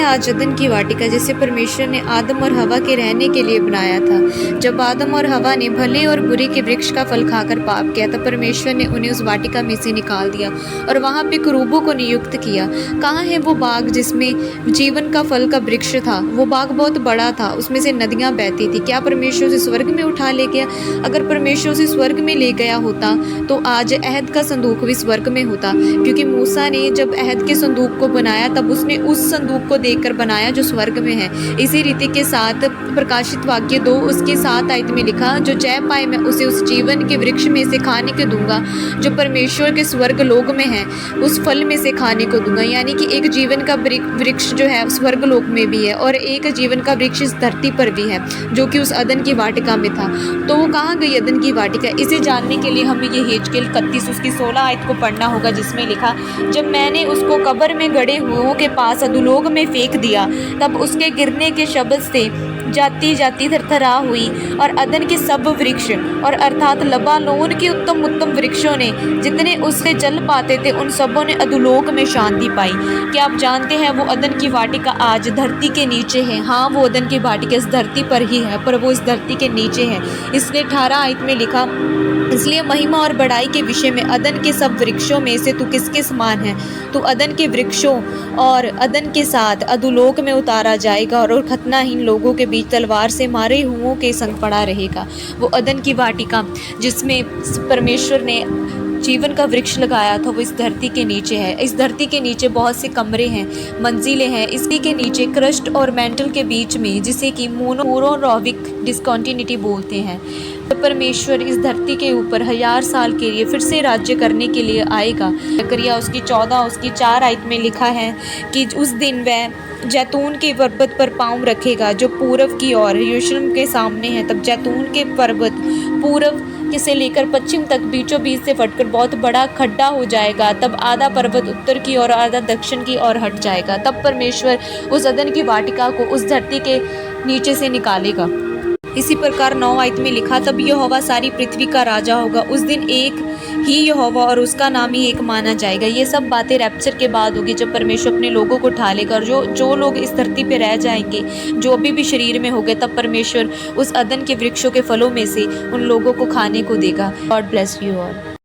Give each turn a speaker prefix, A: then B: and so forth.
A: आज अदन की वाटिका जिसे परमेश्वर ने आदम और हवा के रहने के लिए बनाया था। जब आदम और हवा ने भले और बुरे के वृक्ष का फल खाकर पाप किया तब परमेश्वर ने उन्हें उस वाटिका में से निकाल दिया और वहाँ पे कुरूबों को नियुक्त किया। कहाँ है वो बाग जिसमें जीवन का फल का वृक्ष था? वो बाग बहुत बड़ा था, उसमें से नदियाँ बहती थी। क्या परमेश्वर उसे स्वर्ग में उठा ले गया? अगर परमेश्वर उसे स्वर्ग में ले गया होता तो आज अहद का संदूक भी स्वर्ग में होता, क्योंकि मूसा ने जब अहद के संदूक को बनाया तब उसने उस संदूक को देखकर बनाया जो स्वर्ग में है। इसी रीति के साथ प्रकाशित वाक्य 2 उसके 7 आयत में लिखा, जो जय पाए मैं उसे उस जीवन के वृक्ष में से खाने को दूंगा जो परमेश्वर के स्वर्ग लोक में है, उस फल में से खाने को दूंगा। यानी कि एक जीवन का वृक्ष जो है स्वर्ग लोक में भी है और एक जीवन का वृक्ष इस धरती पर भी है, जो कि उस अदन की वाटिका में था। तो वो कहाँ गई अदन की वाटिका? इसे जानने के लिए हमें ये हेजकेल 31 उसकी 16 आयत को पढ़ना होगा, जिसमें लिखा, जब मैंने उसको कब्र में गड़े हुओं के पास अधोलोक में फेंक दिया तब उसके गिरने के शब्द से जाती जाती थरथरा हुई और अदन के सब वृक्ष और अर्थात लबानोन के उत्तम उत्तम वृक्षों ने जितने उससे जल पाते थे उन सबों ने अधोलोक में शांति पाई। क्या आप जानते हैं वो अदन की वाटिका आज धरती के नीचे है? हाँ, वो अदन की वाटिका इस धरती पर ही है, पर वो इस धरती के नीचे है। इसलिए 18 आयत में लिखा, इसलिए महिमा और बड़ाई के विषय में अदन के सब वृक्षों में से तू किसके समान है? तू अदन के वृक्षों और अदन के साथ अधोलोक में उतारा जाएगा और खतनाहीन लोगों के बीच तलवार से मारे हुओं के संग पड़ा रहेगा। वो अदन की वाटिका जिसमें परमेश्वर ने जीवन का वृक्ष लगाया था वो इस धरती के नीचे है। इस धरती के नीचे बहुत से कमरे हैं, मंजिलें हैं। इसी के नीचे क्रस्ट और मेंटल के बीच में, जिसे कि मोनोरोविक डिस्कंटिन्यूटी बोलते हैं, तो परमेश्वर इस धरती के ऊपर 1000 साल के लिए फिर से राज्य करने के लिए आएगा। जकरिया उसकी 14 उसकी 4 आयत में लिखा है कि उस दिन वह जैतून के पर्वत पर पाँव रखेगा जो पूरब की ओर यरूशलेम के सामने है। तब जैतून के पर्वत पूरब से लेकर पश्चिम तक बीचों बीच से फटकर बहुत बड़ा खड्डा हो जाएगा। तब आधा पर्वत उत्तर की ओर आधा दक्षिण की ओर हट जाएगा। तब परमेश्वर उस अदन की वाटिका को उस धरती के नीचे से निकालेगा। इसी प्रकार 9 आयत में लिखा, तब यहोवा सारी पृथ्वी का राजा होगा। उस दिन एक ही यहोवा और उसका नाम ही एक माना जाएगा। ये सब बातें रैप्चर के बाद होगी, जब परमेश्वर अपने लोगों को उठा लेगा और जो लोग इस धरती पे रह जाएंगे, जो अभी भी शरीर में हो गए, तब परमेश्वर उस अदन के वृक्षों के फलों में से उन लोगों को खाने को देगा। God bless you all.